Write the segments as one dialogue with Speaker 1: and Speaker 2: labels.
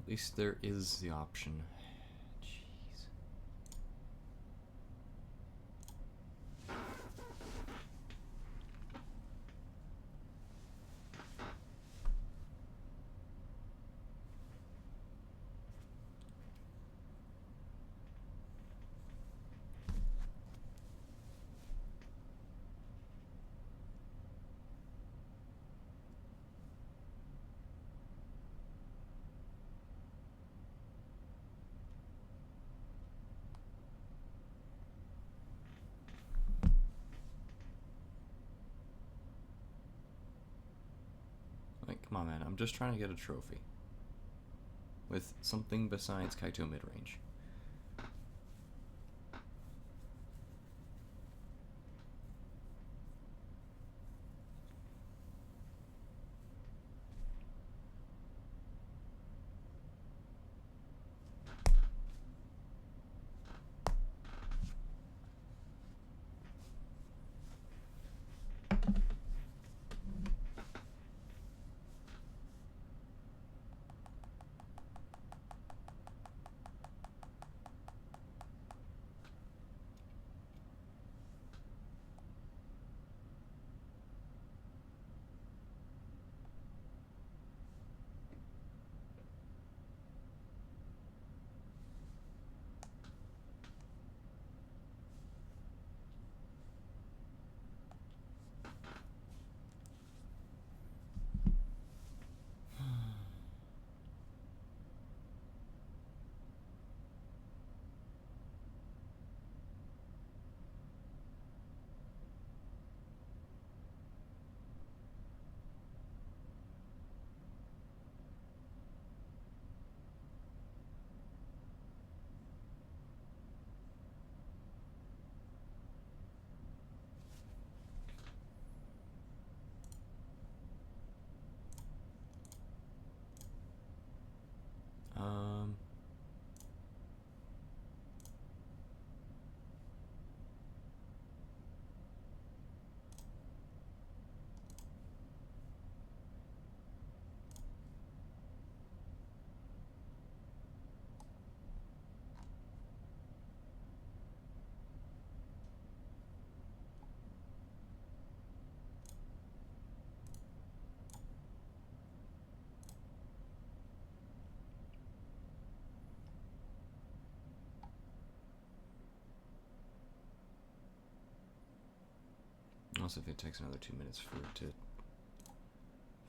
Speaker 1: At least there is the option. Jeez. Like, come on, man. I'm just trying to get a trophy. With something besides Kaito midrange. Um, also, if it takes another 2 minutes for it to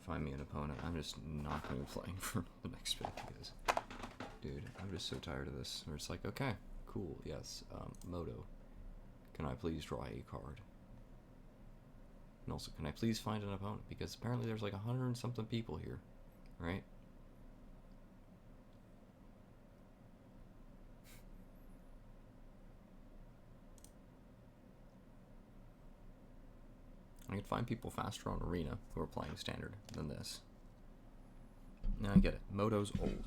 Speaker 1: find me an opponent, I'm just not going to be playing for the next bit because, dude, I'm just so tired of this. Where it's like, okay, cool, yes, Moto, can I please draw a card? And also, can I please find an opponent? Because apparently there's like 100 and something people here, right? I could find people faster on Arena who are playing Standard than this. Now I get it. Moto's old.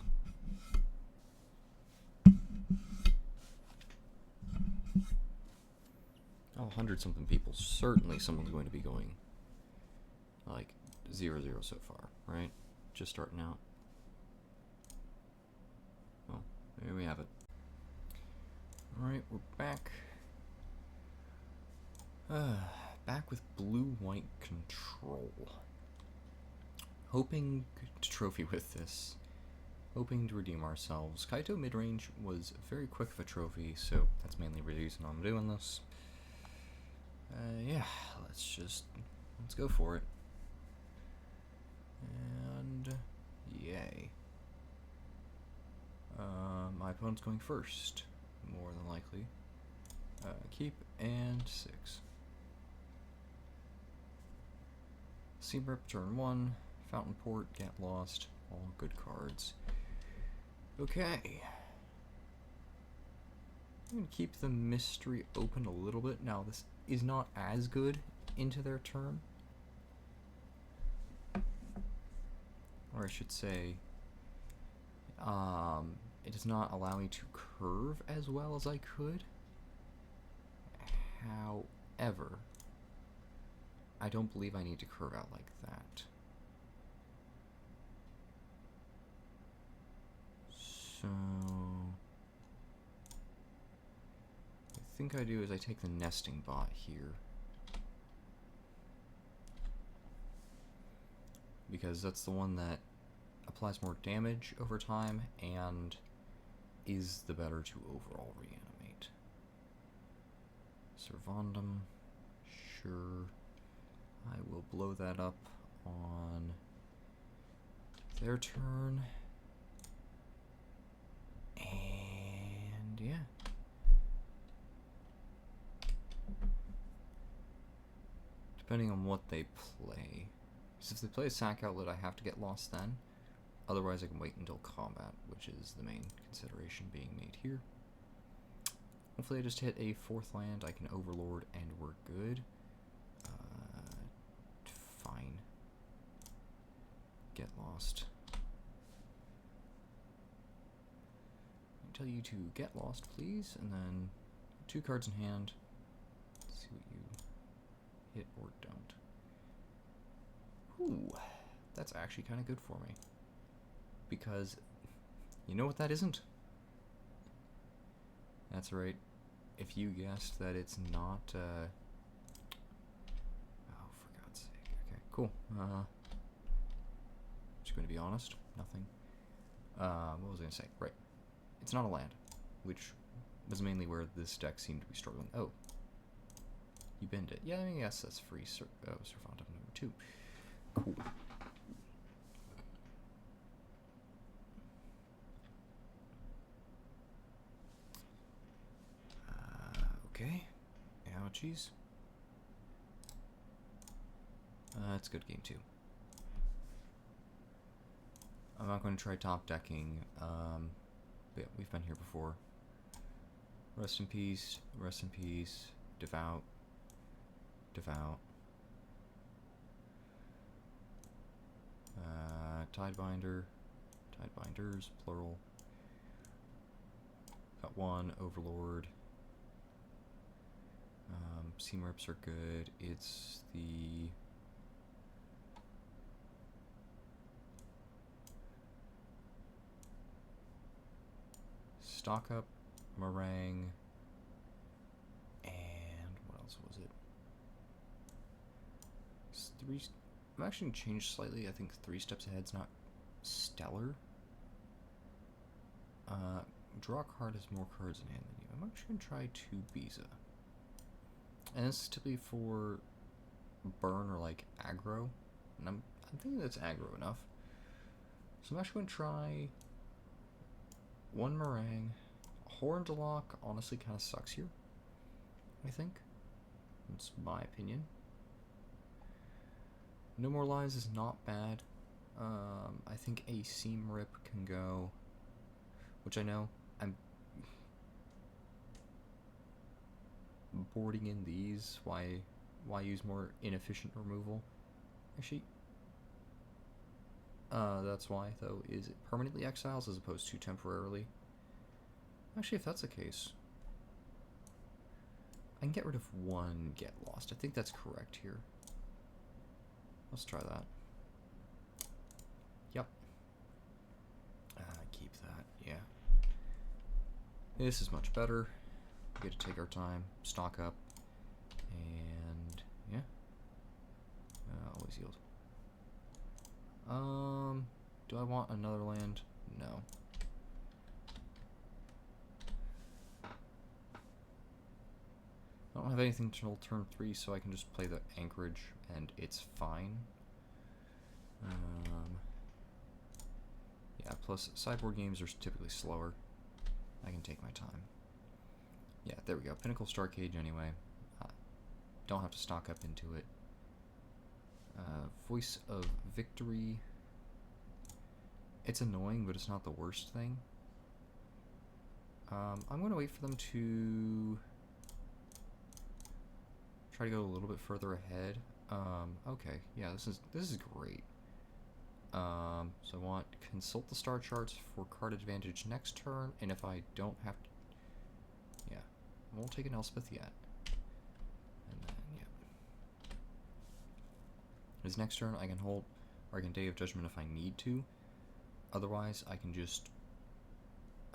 Speaker 1: Oh, 100 something people. Certainly someone's going to be going like 0-0 so far, right? Just starting out. Well, there we have it. Alright, we're back. Back with blue-white control. Hoping to trophy with this. Hoping to redeem ourselves. Kaito midrange was very quick of a trophy, so that's mainly the reason I'm doing this. Yeah, let's go for it. And yay. My opponent's going first, more than likely. Keep and 6. Seam Rip turn 1, Fountain Port, Get Lost, all good cards. Okay. I'm going to keep the mystery open a little bit. Now, this is not as good into their turn. Or I should say, it does not allow me to curve as well as I could. However, I don't believe I need to curve out like that. So I think I do is I take the nesting bot here. Because that's the one that applies more damage over time and is the better to overall reanimate. Servandum, sure. I will blow that up on their turn. And yeah. Depending on what they play. Because if they play a sack outlet, I have to get lost then. Otherwise, I can wait until combat, which is the main consideration being made here. Hopefully I just hit a 4th land, I can Overlord, and we're good. Fine. Get lost. I tell you to get lost, please, and then 2 cards in hand. Let's see what you hit or don't. Ooh, that's actually kind of good for me. Because, you know what that isn't? That's right. If you guessed that it's not, oh, for God's sake. Okay, cool. Just going to be honest. Nothing. What was I going to say? Right. It's not a land, which was mainly where this deck seemed to be struggling. Oh. You bend it. Yeah, I mean, yes, that's free. Servandum number 2. Cool. Okay. Ouchies. That's a good game, too. I'm not going to try top decking. But yeah, we've been here before. Rest in peace. Rest in peace. Devout. Devout. Tidebinder. Tidebinders, plural. Got 1. Overlord. Seam rips are good. It's the Stock Up, Murang, and what else was it? It's 3. I'm actually changed slightly. I think 3 steps ahead's not stellar. Draw a card has more cards in hand than you. I'm actually gonna try 2 Biza. And this is typically for burn or like aggro. And I'm thinking that's aggro enough. So I'm actually going to try 1 Murang. Horned Lock honestly kind of sucks here, I think. That's my opinion. No More Lives is not bad. I think a Seam Rip can go, which I know I'm boarding in these. Why use more inefficient removal? Actually, that's why, though. Is it permanently exiles as opposed to temporarily? Actually, if that's the case, I can get rid of 1 Get Lost. I think that's correct here. Let's try that. Yep. Keep that, yeah. This is much better. We get to take our time, stock up, and yeah. Always yield. Do I want another land? No. I don't have anything until turn 3, so I can just play the Anchorage, and it's fine. Yeah, plus sideboard games are typically slower. I can take my time. Yeah, there we go. Pinnacle Star Cage anyway. Don't have to stock up into it. Voice of Victory. It's annoying, but it's not the worst thing. I'm going to wait for them to try to go a little bit further ahead. Okay, yeah, this is great. So I want consult the star charts for card advantage next turn, and if I don't have to, yeah, I won't take an Elspeth yet. And then, yeah. His next turn I can hold, or I can Day of Judgment if I need to. Otherwise, I can just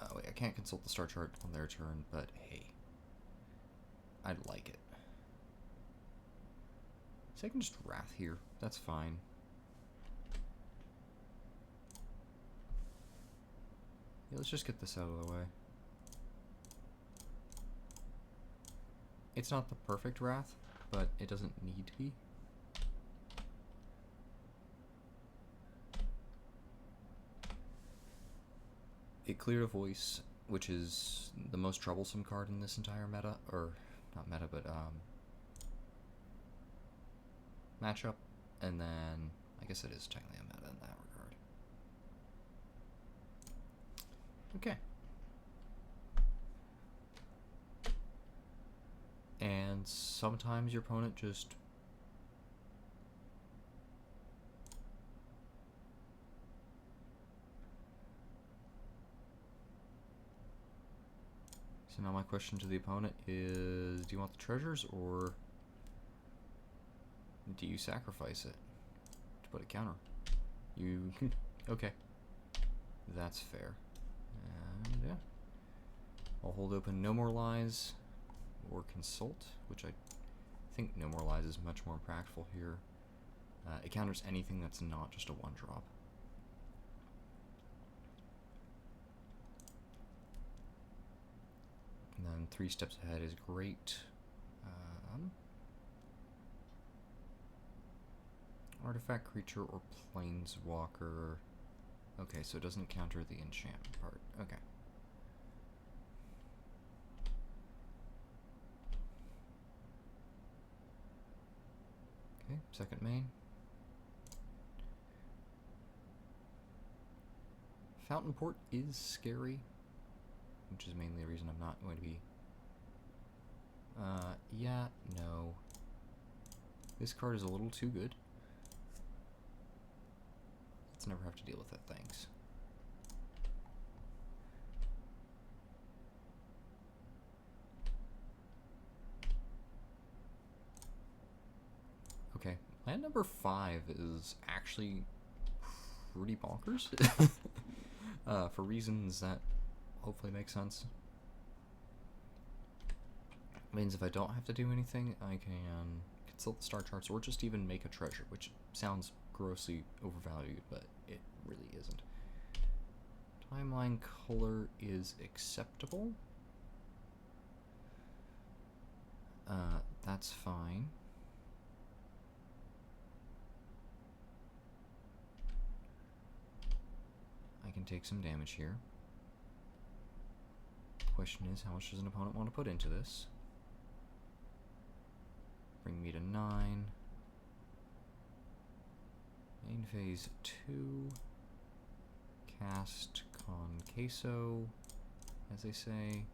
Speaker 1: Oh wait, I can't consult the star chart on their turn, but hey. I'd like it. So I can just Wrath here. That's fine. Yeah, let's just get this out of the way. It's not the perfect Wrath, but it doesn't need to be. It cleared a voice, which is the most troublesome card in this entire meta, or not meta, but matchup, and then I guess it is technically a meta in that regard. Okay. And sometimes your opponent just so now my question to the opponent is, do you want the treasures or do you sacrifice it to put a counter? You okay. That's fair. And yeah. I'll hold open No More Lies or Consult, which I think No More Lies is much more impactful here. It counters anything that's not just a 1-drop. And then 3 steps ahead is great. Artifact, creature, or planeswalker. Okay, so it doesn't counter the enchantment part. Okay. Okay, second main. Fountain Port is scary, which is mainly the reason I'm not going to be... yeah, no. This card is a little too good. Let's never have to deal with it, thanks. Okay, land number 5 is actually pretty bonkers. For reasons that hopefully make sense. Means if I don't have to do anything, I can consult the star charts or just even make a treasure, which sounds grossly overvalued, but it really isn't. Timeline color is acceptable. That's fine. I can take some damage here. Question is, how much does an opponent want to put into this? Bring me to 9. Main phase 2. Cast con queso, as they say.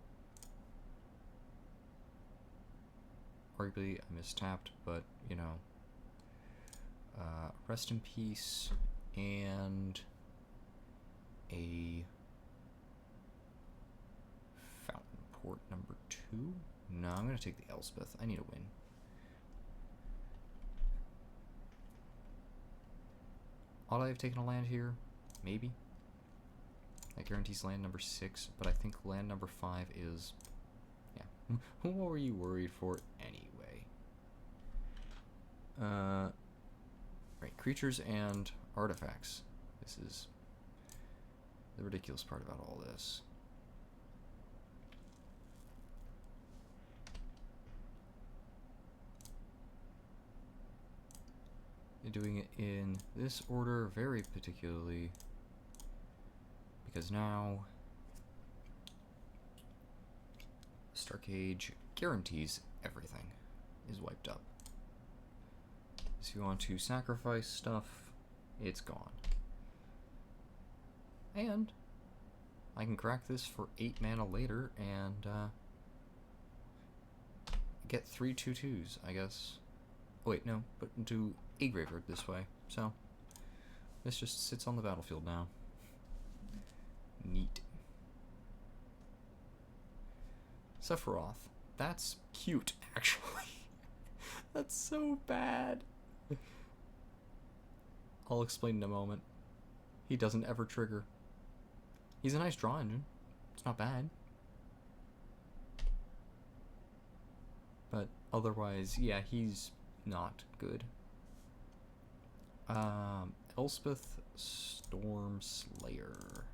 Speaker 1: Arguably, I mistapped, but, you know. Rest in peace, and a Fountain Port number 2. No, I'm going to take the Elspeth. I need a win. Ought I have taken a land here? Maybe. That guarantees land number 6, but I think land number 5 is... yeah. What were you worried for anyway? Right, creatures and artifacts. This is the ridiculous part about all this. Doing it in this order very particularly because now Starcade guarantees everything is wiped up. So if you want to sacrifice stuff, it's gone. And I can crack this for 8 mana later and get 3 2/2s, I guess. Oh, wait, no, but do a graveyard this way. So this just sits on the battlefield now. Neat. Sephiroth. That's cute, actually. That's so bad. I'll explain in a moment. He doesn't ever trigger. He's a nice draw engine. It's not bad. But otherwise, yeah, he's not good. Elspeth Storm Slayer.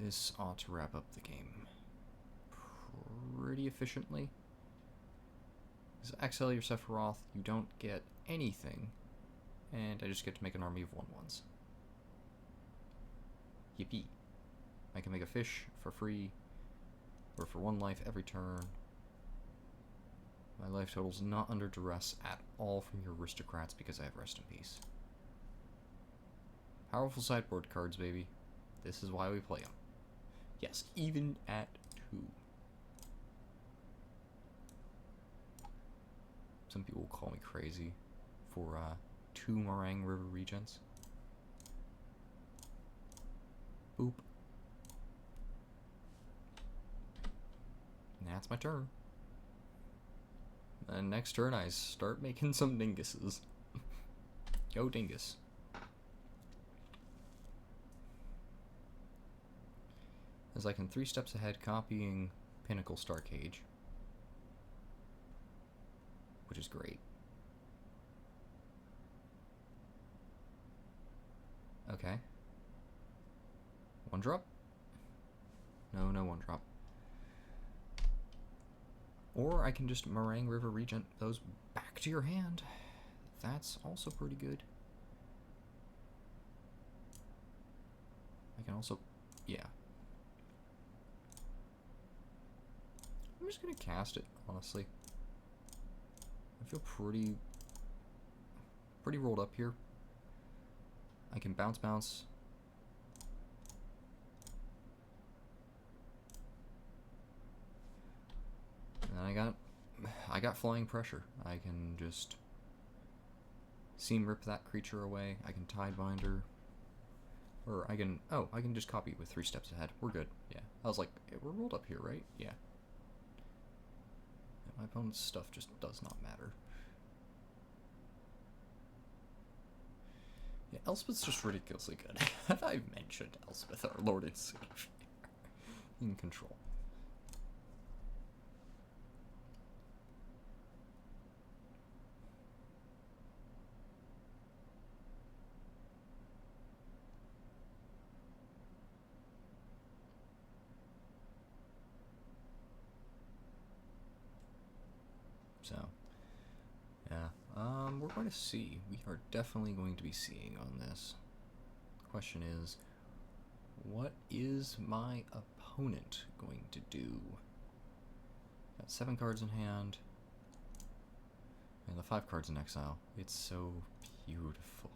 Speaker 1: This ought to wrap up the game pretty efficiently. Because exile your Sephiroth, you don't get anything, and I just get to make an army of 1/1s. Yippee. I can make a fish for free, or for 1 life every turn. My life total's not under duress at all from your aristocrats because I have Rest in Peace. Powerful sideboard cards, baby. This is why we play them. Yes, even at 2. Some people will call me crazy for 2 Murang River Regents. Boop. And that's my turn. And next turn I start making some dinguses. Go dingus. As I can 3 steps ahead copying Pinnacle Star Cage. Which is great. Okay. 1 drop? No, no 1 drop. Or I can just Murang River Regent those back to your hand. That's also pretty good. I can also, yeah. I'm just gonna cast it, honestly. I feel pretty rolled up here. I can bounce. And I got flying pressure. I can just seam rip that creature away. I can Tidebinder. Or I can just copy it with 3 steps ahead. We're good. Yeah. I was like, hey, we're rolled up here, right? Yeah. My opponent's stuff just does not matter. Yeah, Elspeth's just ridiculously good. Have I mentioned Elspeth, our Lord and Savior? In control. So, yeah, we're going to see. We are definitely going to be seeing on this. The question is, what is my opponent going to do? Got 7 cards in hand, and the 5 cards in exile. It's so beautiful.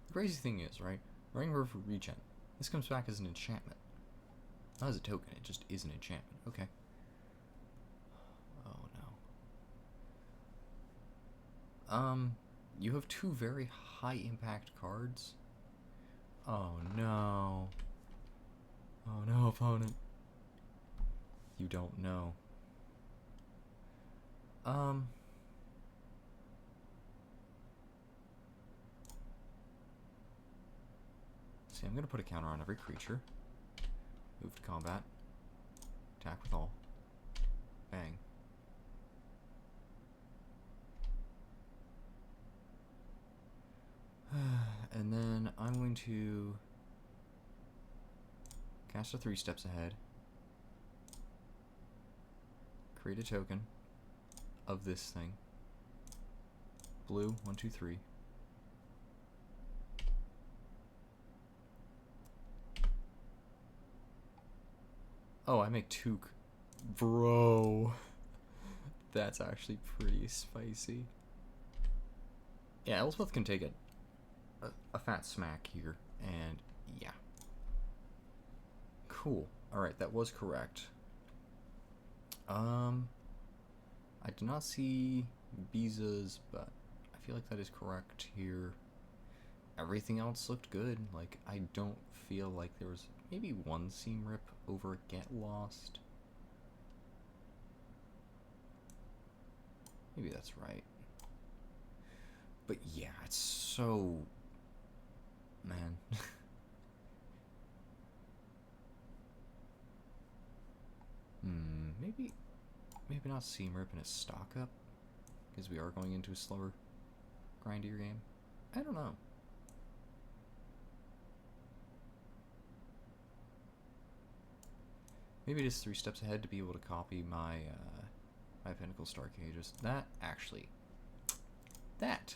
Speaker 1: The crazy thing is, right? Murang River Regent. This comes back as an enchantment. Not as a token, it just is an enchantment. Okay. Oh no. You have 2 very high impact cards. Oh no. Oh no, opponent. You don't know. See, I'm gonna put a counter on every creature. Move to combat. Attack with all. Bang. And then I'm going to cast a 3 steps ahead. Create a token of this thing. Blue, 1, 2, 3. Oh, I make 2. Bro. That's actually pretty spicy. Yeah, Elspeth can take a fat smack here, and yeah. Cool. Alright, that was correct. I did not see Biza's, but I feel like that is correct here. everything else looked good. Like, I don't feel like there was maybe one seam rip over Get Lost. Maybe that's right. But yeah, it's so... Man. Maybe not seam rip and a stock up, because we are going into a slower, grindier game. I don't know. Maybe it is 3 steps ahead to be able to copy my my Pinnacle Star Cages. That actually, that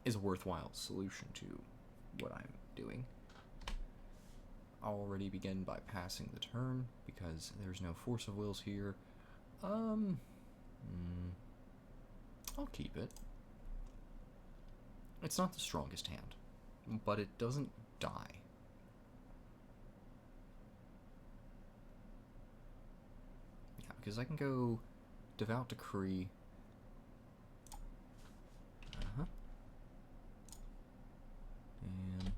Speaker 1: is a worthwhile solution to what I'm doing. I'll already begin by passing the turn because there's no Force of Wills here. I'll keep it. It's not the strongest hand, but it doesn't die. Yeah, because I can go Devout Decree. And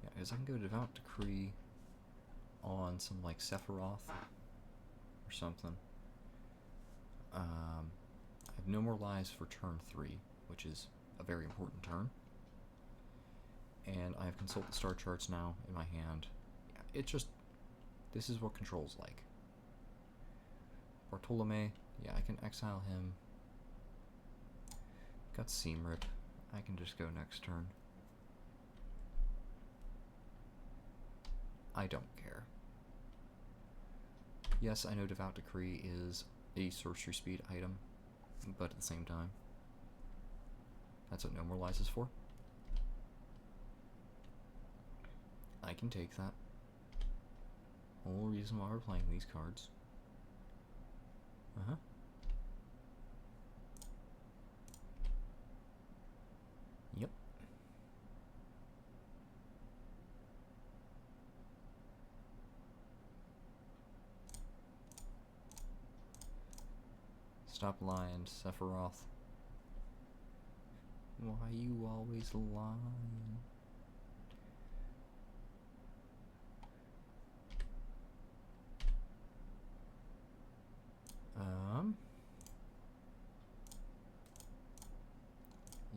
Speaker 1: yeah, because I can go Devout Decree on some like Sephiroth or something. I have no more lives for turn 3, which is a very important turn. And I have Consult the Star Charts now in my hand. It just, this is what control's like. Bartolome, yeah, I can exile him. Got Seam Rip. I can just go next turn. I don't care. Yes, I know Devout Decree is a sorcery speed item, but at the same time, that's what No More Lies is for. I can take that. Whole reason why we're playing these cards. Yep. Stop lying, Sephiroth. Why you always lying?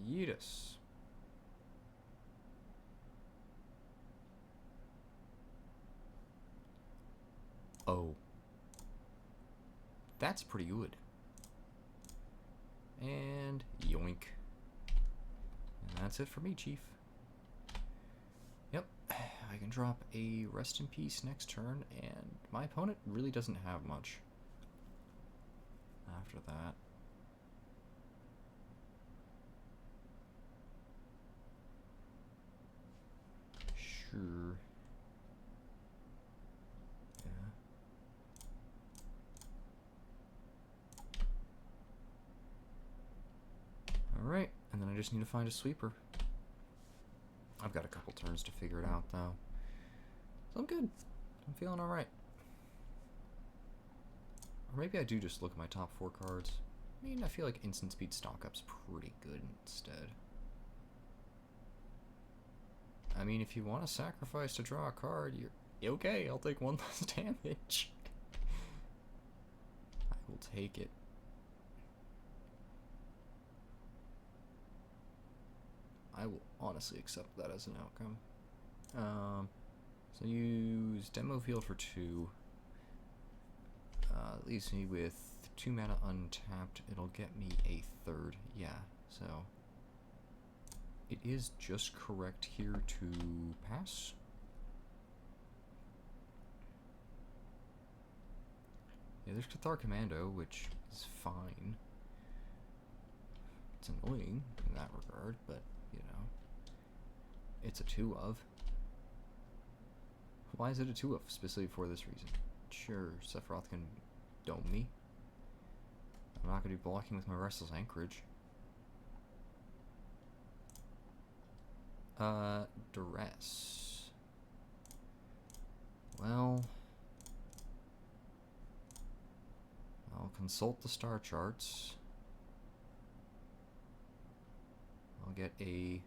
Speaker 1: Yeetus. Oh. That's pretty good. And yoink. And that's it for me, Chief. Yep. I can drop a Rest in Peace next turn, and my opponent really doesn't have much after that. Sure. Yeah. Alright, and then I just need to find a sweeper. I've got a couple turns to figure it out, though. So I'm good. I'm feeling alright. Or maybe I do just look at my top 4 cards. I mean, I feel like Instant Speed Stock Up's pretty good instead. I mean, if you want to sacrifice to draw a card, you're okay. I'll take 1 less damage. I will take it. I will honestly accept that as an outcome. So use Demo Field for 2. Leaves me with 2 mana untapped. It'll get me a 3rd. Yeah, so it is just correct here to pass. Yeah, there's Cathar Commando, which is fine. It's annoying in that regard, but, you know, it's a 2 of. Why is it a 2 of? Specifically for this reason. Sure, Sephiroth can dome me. I'm not going to be blocking with my Restless Anchorage. Duress. Well, I'll consult the star charts. I'll get a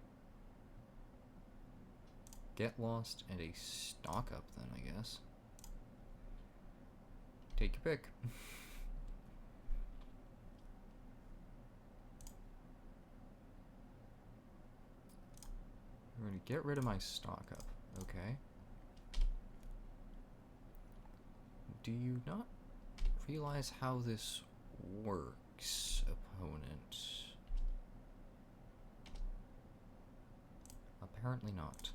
Speaker 1: Get Lost and a Stock Up then, I guess. Take your pick. I'm going to get rid of my Stock Up. Okay. Do you not realize how this works, opponent? Apparently not.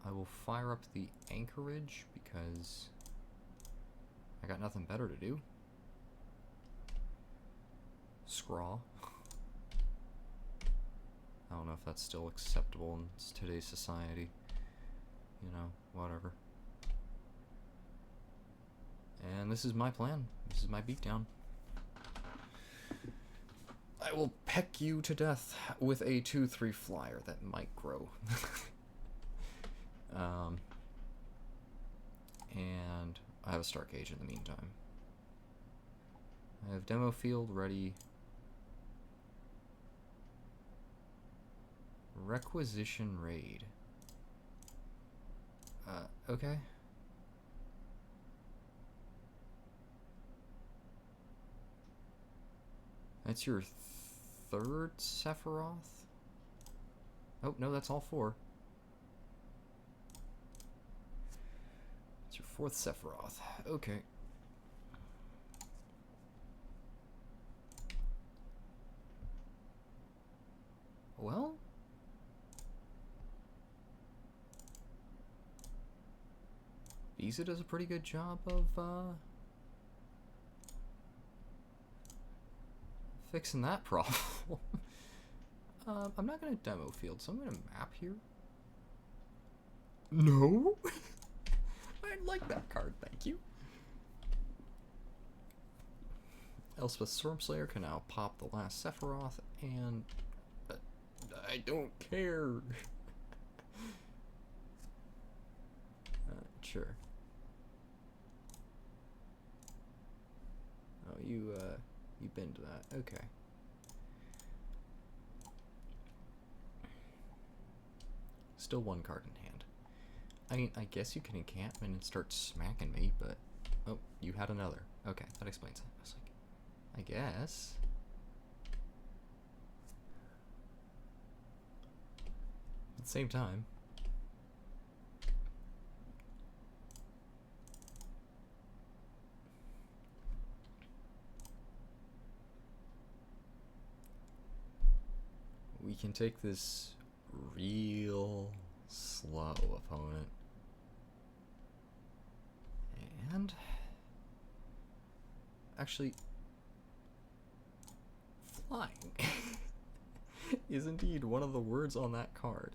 Speaker 1: I will fire up the anchorage because I got nothing better to do. Scraw. I don't know if that's still acceptable in today's society. You know, whatever. And this is my plan. This is my beatdown. I will peck you to death with a 2/3 flyer that might grow. And I have a Star Cage in the meantime. I have Demo Field ready. Requisition Raid. Okay. That's your third Sephiroth? Oh, no, that's all four. It's your fourth Sephiroth. Okay. Well? Visa does a pretty good job of, fixing that problem. I'm not gonna demo field, so I'm gonna map here. No? I like that card, thank you. Elspeth Stormslayer can now pop the last Sephiroth, and I don't care. Sure. Oh, you been to that. Okay. Still one card in hand. I mean, I guess you can encampment and start smacking me, but... Oh, you had another. Okay, that explains it. I was like, I guess... At the same time... We can take this real slow, opponent. And... Actually... Flying is indeed one of the words on that card.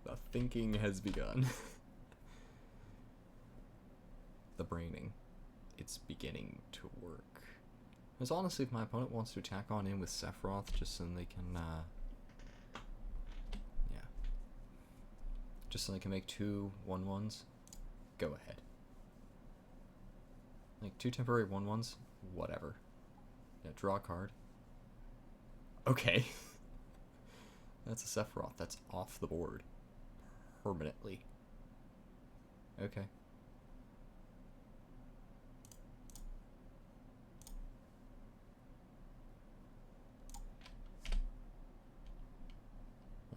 Speaker 1: The thinking has begun. The braining. It's beginning to work. Because honestly, if my opponent wants to attack on in with Sephiroth, just so they can, yeah. Just so they can make 2 1/1s, go ahead. Like 2 temporary 1/1s, whatever. Yeah, draw a card. Okay. That's a Sephiroth. That's off the board. Permanently. Okay.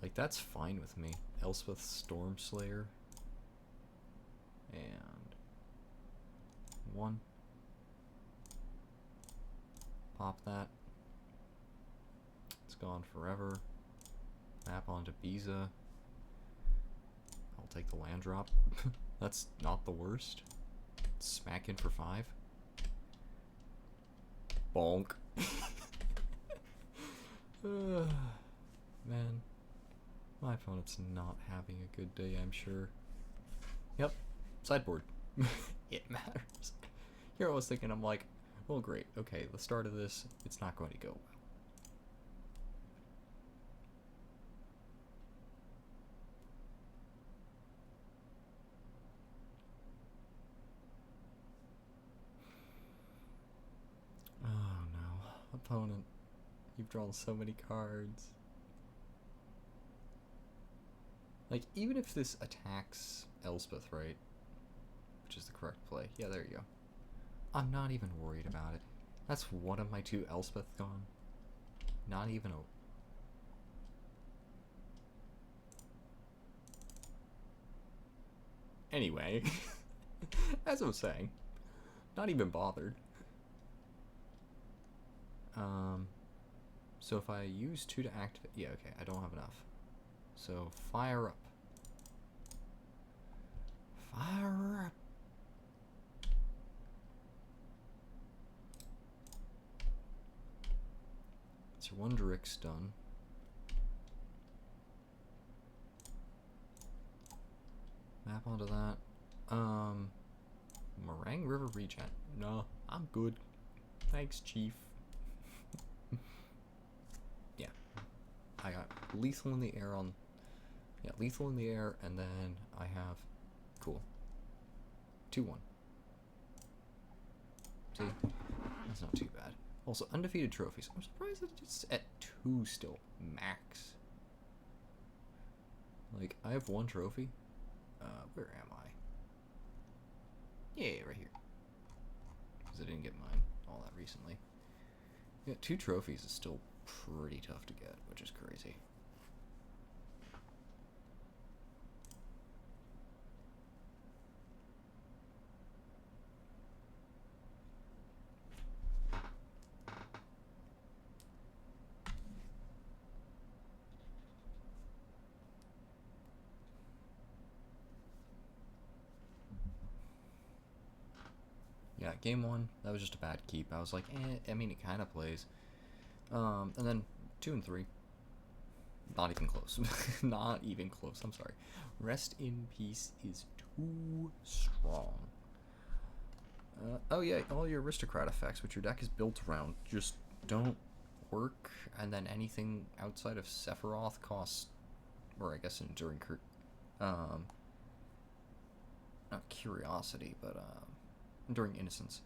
Speaker 1: Like, that's fine with me. Elspeth Stormslayer. And... 1. Pop that. It's gone forever. Map onto Biza. I'll take the land drop. That's not the worst. Smack in for 5. Bonk. Man. My opponent's not having a good day, I'm sure. Yep. Sideboard. It matters. Here I was thinking, I'm like, well, great. Okay, the start of this, it's not going to go well. opponent. You've drawn so many cards. Like, even if this attacks Elspeth, right? Which is the correct play. Yeah, there you go. I'm not even worried about it. That's one of my 2 Elspeth gone. Not even a... Anyway, as I was saying, not even bothered. So if I use 2 to activate... Yeah, okay, I don't have enough. So, fire up. Fire up. So 1 Drix done. Map onto that. Murang River Regent. No, I'm good. Thanks, Chief. Yeah. I got lethal in the air on... Yeah, lethal in the air, and then I have... Cool. 2-1. See? That's not too bad. Also, undefeated trophies. I'm surprised that it's at 2 still. Max. Like, I have 1 trophy. Where am I? Yeah, right here. Because I didn't get mine all that recently. Yeah, 2 trophies is still pretty tough to get, which is crazy. Yeah, game 1, that was just a bad keep. I was like, I mean, it kind of plays. And then 2 and 3. Not even close. Not even close, I'm sorry. Rest in Peace is too strong. Oh yeah, all your aristocrat effects, which your deck is built around, just don't work. And then anything outside of Sephiroth costs, or I guess Enduring not Curiosity, but Enduring Innocence,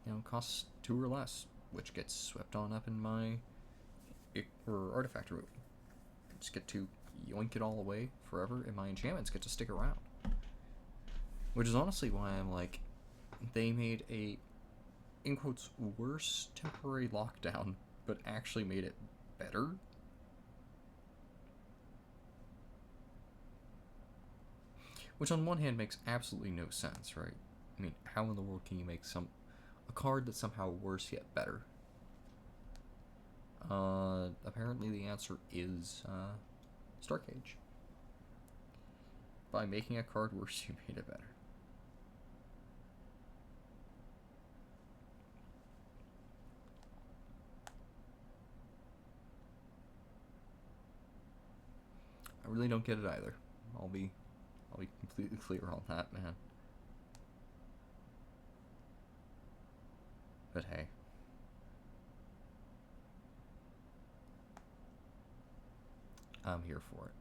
Speaker 1: you know, costs 2 or less, which gets swept on up in my artifact removal. Just get to yoink it all away forever, and my enchantments get to stick around. Which is honestly why I'm like, they made a, in quotes, worse temporary lockdown, but actually made it better. Which on one hand makes absolutely no sense, right? I mean, how in the world can you make a card that's somehow worse yet better? Apparently the answer is, Starcage. By making a card worse, you made it better. I really don't get it either. I'll be completely clear on that, man. But hey. I'm here for it.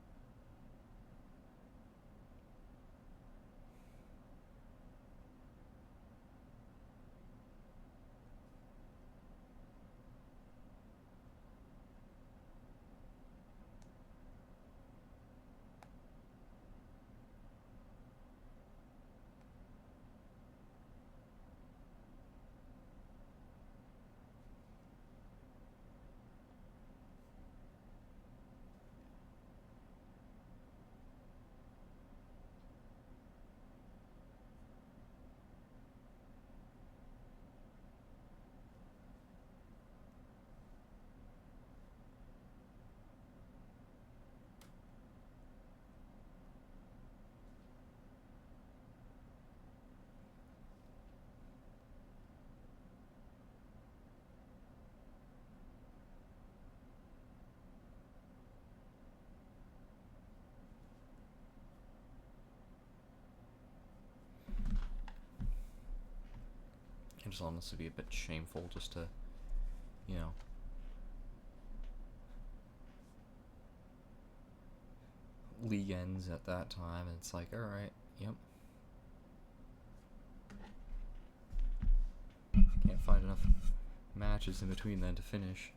Speaker 1: It just honestly be a bit shameful just to, you know, league ends at that time, and it's like, alright, yep. Can't find enough matches in between then to finish.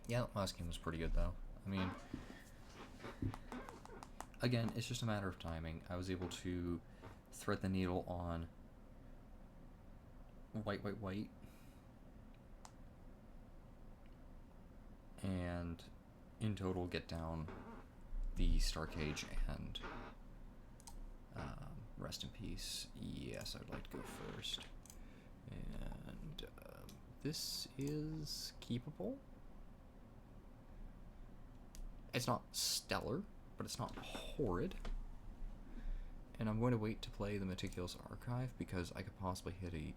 Speaker 1: Yeah, last game was pretty good though. I mean, again, it's just a matter of timing. I was able to thread the needle on white, white, white, and in total get down the Star Cage and rest in peace. Yes, I'd like to go first. And this is keepable. It's not stellar, but it's not horrid. And I'm going to wait to play the Meticulous Archive because I could possibly hit a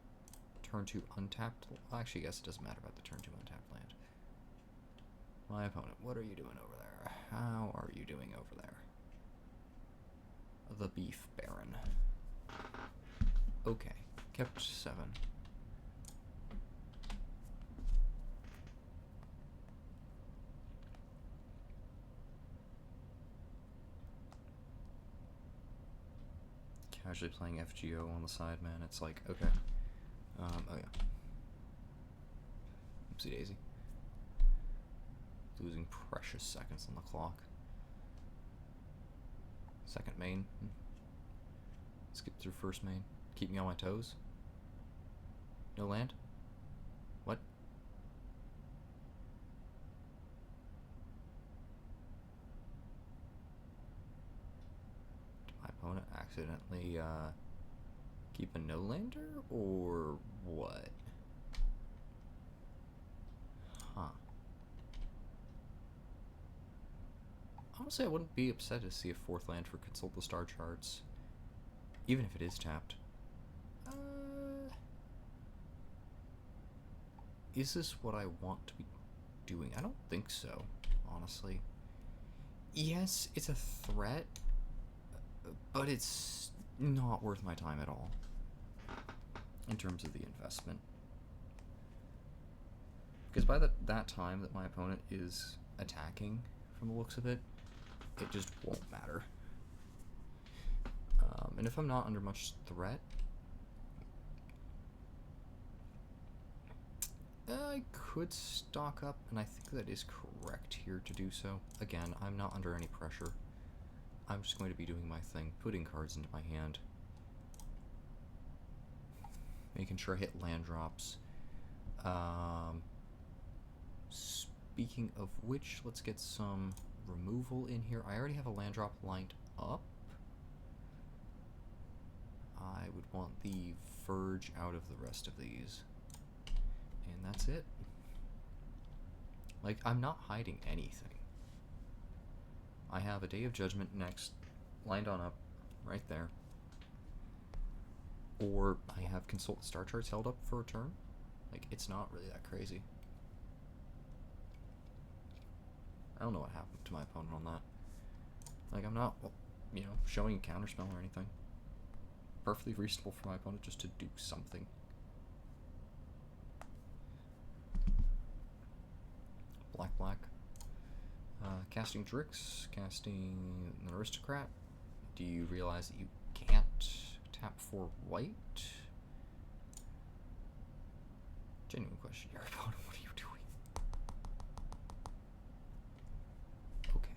Speaker 1: turn 2 untapped. Well, actually, I guess it doesn't matter about the turn 2 untapped land. My opponent, what are you doing over there? How are you doing over there? The Beef Baron. Okay, kept 7. Casually playing FGO on the side, man. It's like, okay. Oh yeah. Oopsie daisy. Losing precious seconds on the clock. Second main. Skip through first main. Keep me on my toes. No land? What? Did my opponent accidentally keep a no-lander? Or what? Huh. Honestly, I wouldn't be upset to see a 4th land for Consult the Star Charts. Even if it is tapped. Is this what I want to be doing? I don't think so, honestly. Yes, it's a threat, but it's not worth my time at all in terms of the investment. Because by that time that my opponent is attacking, from the looks of it, it just won't matter. And if I'm not under much threat, I could stock up, and I think that is correct here to do so. Again, I'm not under any pressure. I'm just going to be doing my thing, putting cards into my hand, making sure I hit land drops. Speaking of which, let's get some removal in here. I already have a land drop lined up. I would want the Verge out of the rest of these. And that's it. Like, I'm not hiding anything. I have a Day of Judgment next, lined on up, right there. Or I have Consult the Star Charts held up for a turn. Like, it's not really that crazy. I don't know what happened to my opponent on that. Like, I'm not, you know, showing a counterspell or anything. Perfectly reasonable for my opponent just to do something. Black, black. Casting Drix, casting an Aristocrat. Do you realize that you can't tap for white? Genuine question, your opponent, what are you doing? Okay.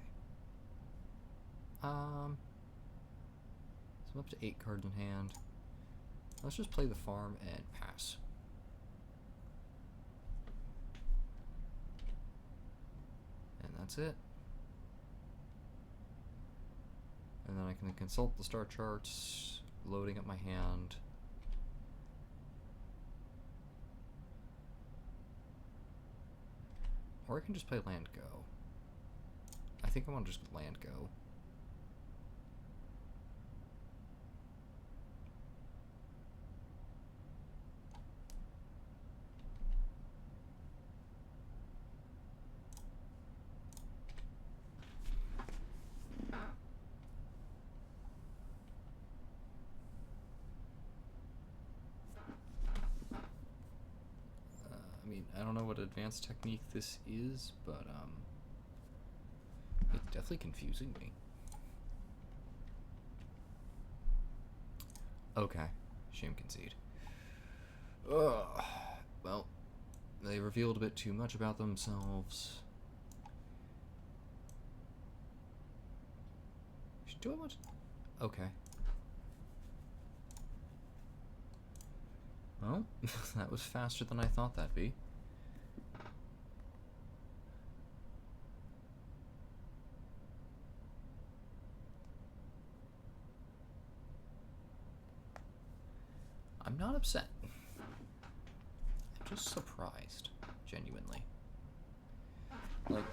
Speaker 1: So I'm up to 8 cards in hand. Let's just play the farm and pass. And that's it. And then I can consult the star charts, loading up my hand. Or I can just play land go. I think I want to just land go. I mean, I don't know what advanced technique this is, but it's definitely confusing me. Okay, shame concede. Ugh. Well, they revealed a bit too much about themselves. Do I want to? Okay. Well, that was faster than I thought that'd be. I'm not upset. I'm just surprised, genuinely. Like,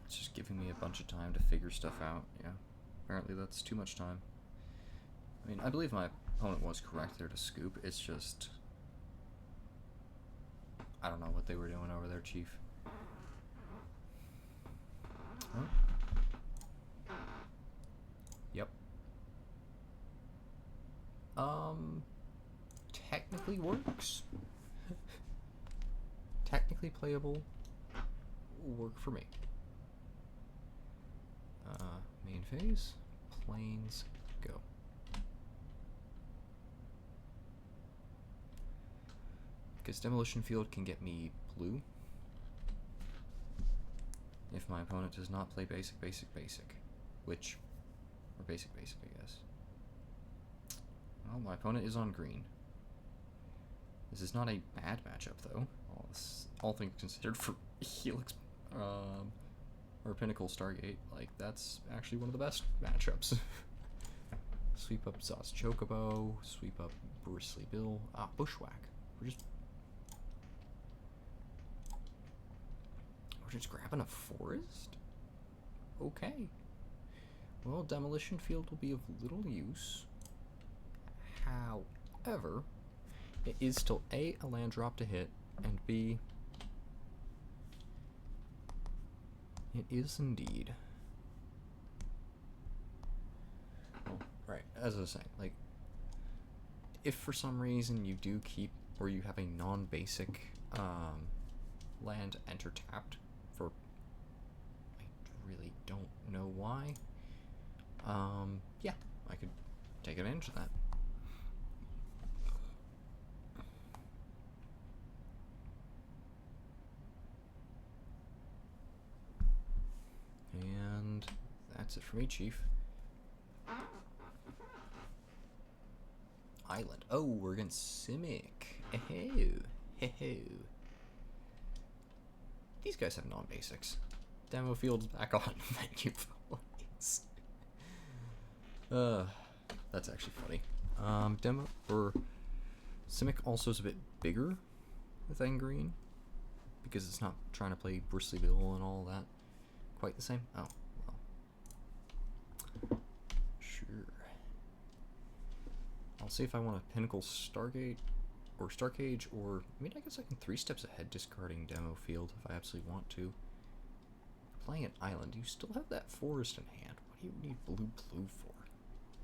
Speaker 1: it's just giving me a bunch of time to figure stuff out. Yeah, apparently that's too much time. I mean, I believe my opponent was correct there to scoop. It's just, I don't know what they were doing over there, Chief. Huh? Yep. Technically works. Technically playable. Work for me. Main phase. Planes go. Because Demolition Field can get me blue if my opponent does not play basic. Which, or basic, I guess. Well, my opponent is on green. This is not a bad matchup, though. All things considered for Helix, or Pinnacle Stargate. Like, that's actually one of the best matchups. Sweep up Sauce Chocobo, sweep up Bristly Bill. Bushwhack. We're just grabbing a forest? Okay. Well, Demolition Field will be of little use. However, it is still A, a land drop to hit, and B, it is indeed. Oh, right, as I was saying, like, if for some reason you do keep, or you have a non-basic land enter tapped for, I really don't know why, yeah, I could take advantage of that. And that's it for me, Chief. Island. Oh, we're against Simic. These guys have non-basics. Demo Field's back on. Thank you, please. That's actually funny. Demo or Simic also is a bit bigger than green because it's not trying to play Bristly Bill and all that. Quite the same? Oh, well. Sure. I'll see if I want a Pinnacle Stargate or Starcage, or I mean, I guess I can 3 steps ahead discarding Demo Field if I absolutely want to. Playing an island, you still have that forest in hand. What do you need blue for?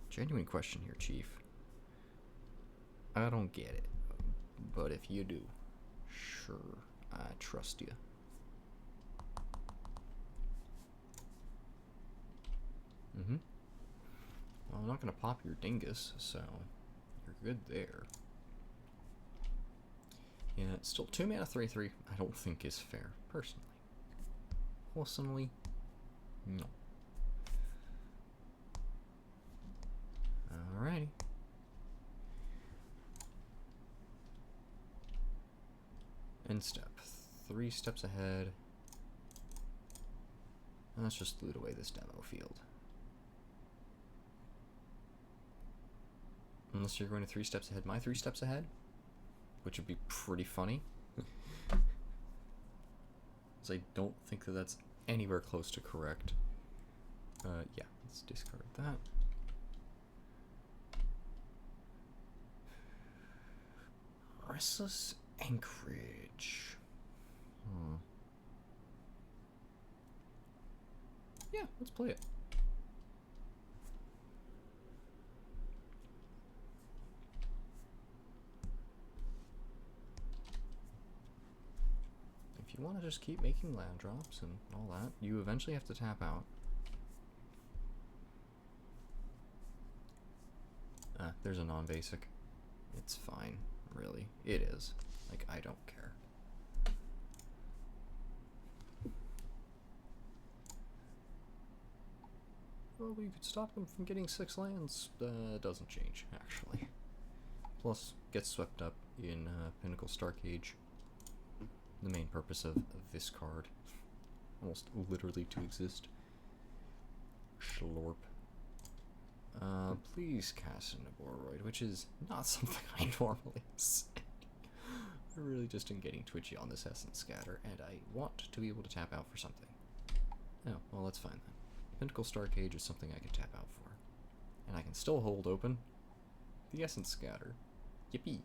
Speaker 1: Genuine question here, Chief. I don't get it, but if you do, sure, I trust you. Well, I'm not going to pop your dingus, so you're good there. Yeah, it's still 2 mana 3/3. I don't think is fair, personally. No. Alrighty. End step. 3 steps ahead. And let's just loot away this Demo Field. Unless you're going to 3 steps ahead, my 3 steps ahead, which would be pretty funny. Because I don't think that that's anywhere close to correct. Yeah, let's discard that. Restless Anchorage. Yeah, let's play it. If you want to just keep making land drops and all that, you eventually have to tap out. There's a non-basic. It's fine, really. It is. Like, I don't care. Well, we could stop them from getting 6 lands. Doesn't change, actually. Plus, gets swept up in Pinnacle Starcade. The main purpose of this card. Almost literally to exist. Schlorp. Please cast an Aboroid, which is not something I normally say. I'm really just getting twitchy on this Essence Scatter, and I want to be able to tap out for something. Oh, well, that's fine then. Pinnacle Starcade is something I can tap out for. And I can still hold open the Essence Scatter. Yippee!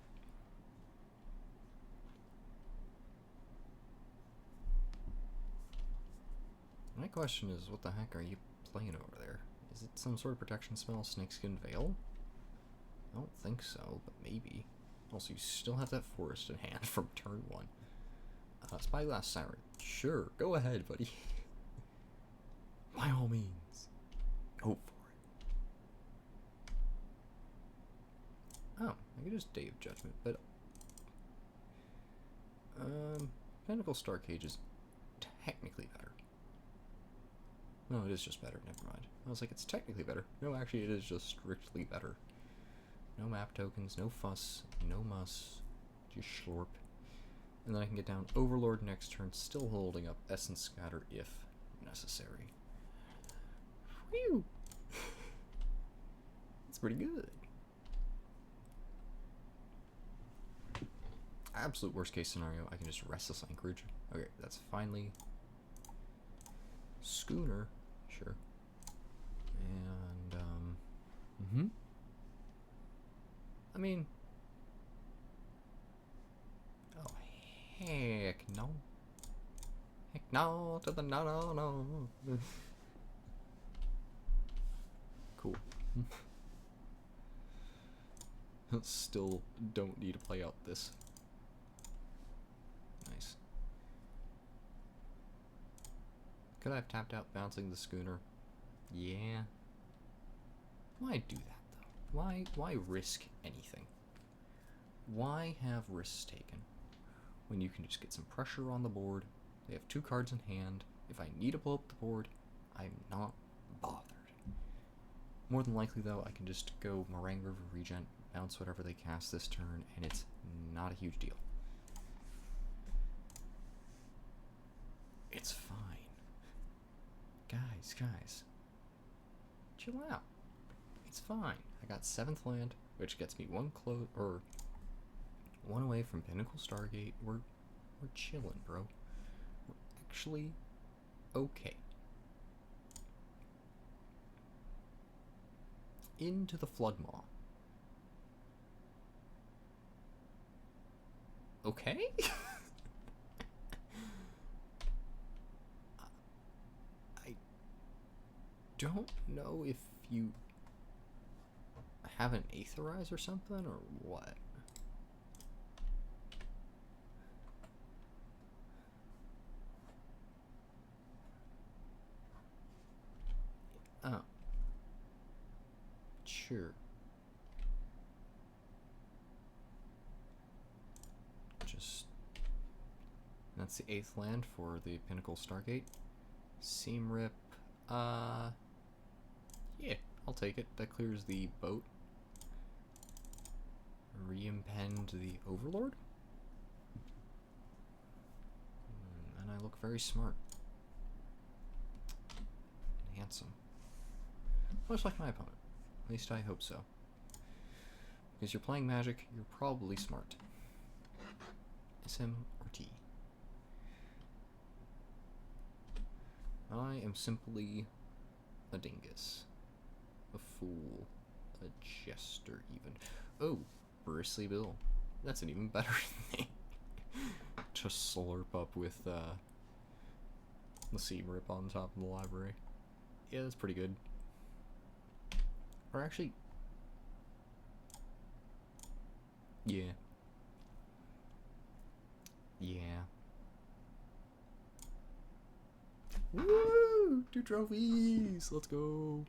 Speaker 1: My question is, what the heck are you playing over there? Is it some sort of protection spell, Snakeskin Veil? I don't think so, but maybe. Also, you still have that forest in hand from turn 1. Spyglass Siren. Sure, go ahead, buddy. By all means. Go for it. Oh, I could just Day of Judgment, but... Pinnacle Starcade is technically better. No, it is just better, never mind. I was like, it's technically better. No, actually, it is just strictly better. No map tokens, no fuss, no muss, just schlorp. And then I can get down Overlord next turn, still holding up Essence Scatter if necessary. Whew! That's pretty good. Absolute worst case scenario, I can just Restless Anchorage. Okay, that's finally... Schooner, sure. And, I mean... Oh, heck no. Heck no to the no. Cool. Still don't need to play out this. Nice. Could I have tapped out bouncing the Schooner? Yeah. Why do that though? Why risk anything? Why have risks taken when you can just get some pressure on the board? They have 2 cards in hand. If I need to blow up the board, I'm not bothered. More than likely though, I can just go Murang River Regent, bounce whatever they cast this turn, and it's not a huge deal. It's fine. Guys, chill out. It's fine. I got 7th land, which gets me 1 away from Pinnacle Stargate. We're chilling, bro. We're actually okay. Into the Floodmaw. Okay? I don't know if you have an Aetherize or something, or what? Oh. Sure. Just... That's the 8th land for the Pinnacle Stargate. Seam Rip. Yeah, I'll take it. That clears the boat. Reimpend the Overlord. And I look very smart. And handsome. Much like my opponent. At least I hope so. Because you're playing Magic, you're probably smart. SM or T. I am simply a dingus, a fool, a jester even. Oh, Bristly Bill. That's an even better name. To slurp up with the seam rip on top of the library. Yeah, that's pretty good. Or actually, yeah. Yeah. Woo! 2 trophies! Let's go!